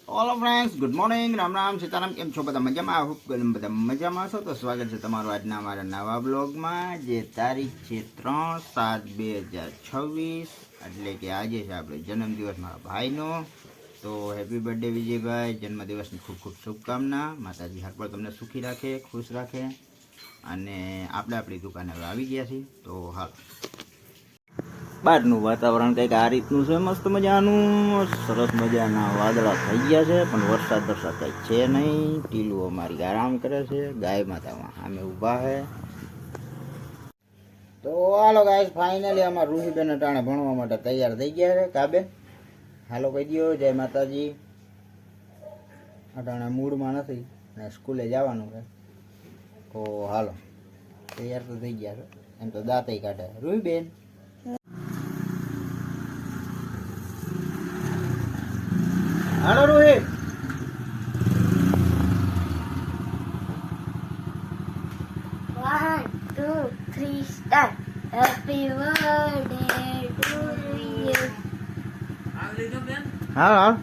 ઓલો friends, good morning, Ram Ram, Sitaram. કેમ છો બધા? મજામાં? હોપ કે બધા મજામાં છો. તો સ્વાગત છે તમારું આજના અમારા નવા બ્લોગમાં. જે તારીખ છે 3/7/2026, એટલે કે આજે છે આપણે જન્મદિવસ મારા ભાઈનો. તો હેપી બર્થડે વિજયભાઈ, જન્મદિવસની ખૂબ ખૂબ શુભકામના. માતાજી હર પળ તમને સુખી રાખે, ખુશ રાખે. અને આપણે આપણી દુકાને હવે આવી ગયા છીએ. તો હાલ બહારનું વાતાવરણ કંઈક આ રીતનું છે, મસ્ત મજાનું. સરસ મજાના વાદળા થઈ ગયા છે, પણ વરસાદ કંઈક છે નહીં. ટીલુઓ અમારી આરામ કરે છે, ગાય માતામાં સામે ઊભા છે. તો હાલો ગાઈસ, ફાઇનલી અમારા ઋષિબેન ટાણે ભણવા માટે તૈયાર થઈ ગયા છે. કાબેન હાલો કહી દો, જય માતાજી. અટાણે મૂડમાં નથી ને સ્કૂલે જવાનું છે, તો હાલો તૈયાર તો થઈ ગયા છે. એમ તો દાંતય કાઢે ઋષિબેન. હાલો Rohit. 1, 2, 3 start. Happy birthday to you. હા હા.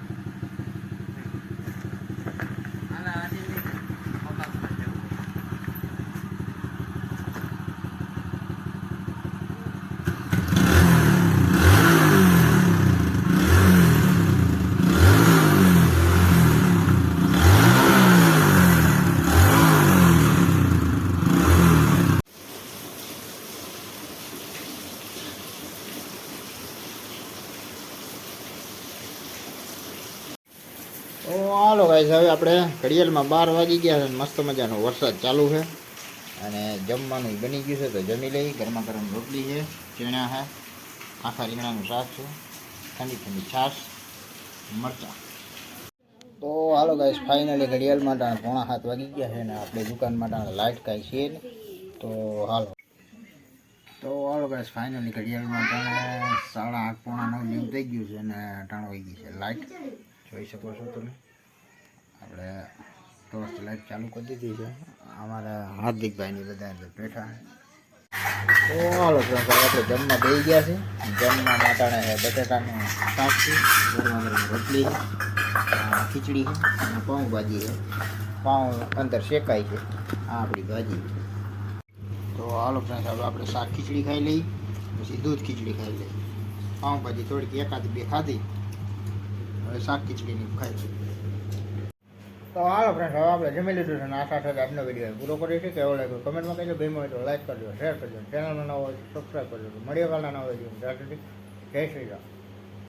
તો હાલો ગાઈસ, હવે આપણે ઘડિયાળમાં 12 વાગી ગયા છે. મસ્ત મજાનો વરસાદ ચાલુ છે અને જમવાનું બની ગયું છે, તો જમી લઈ. ગરમા ગરમ રોટલી છે, ચણા છે, આખા રીંગણાનું શાક છે, ઠંડી ઠંડી છાશ, મરચાં. તો હાલો ગાઈસ, ફાઇનલી ઘડિયાળમાં 6:45 વાગી ગયા છે અને આપણે દુકાનમાં લાઇટ કાંઈ છે ને. તો હાલો ગાઈસ, ફાઇનલી ઘડિયાળમાં 8:30 પોણા 9 જેવું થઈ ગયું છે અને ટાણો વાગી ગઈ છે લાઇટ. જોઈ શકો છો તમે, આપણે ટોર્ચ લાઇટ ચાલુ કરી દીધી છે. અમારા હાર્દિકભાઈની બધા બેઠા. તો હાલો ફ્રેન્ડ, આપણે જમવા બેસી ગયા છે. જમવા માટાણે બટાટાનું શાક છે, ગરમા ગરમ રોટલી છે, ખીચડી છે અને પાઉંભાજી છે. પાઉં અંદર શેકાય છે, આ આપણી ભાજી. તો હાલો ફ્રેન્ડ, હવે આપણે શાક ખીચડી ખાઈ લઈ, પછી દૂધ ખીચડી ખાઈ લઈ. પાઉંભાજી થોડીક એકાદ બે ખાધી, હવે શાક ખીચડીની ખાઈ છે. તો હાલો ફ્રેન્ડ, હવે આપણે જમી લીધું છે અને આ સાથે આજનો વિડીયો પૂરો કરીએ છીએ. કેવો લાગ્યો કમેન્ટમાં કહેજો. ગમ્યો હોય તો લાઈક કરજો, શેર કરજો, ચેનલમાં નવો હોય તો સબસ્ક્રાઈબ કરજો. મળીએ કાલના નવા વિડીયો. જય શ્રી રામ.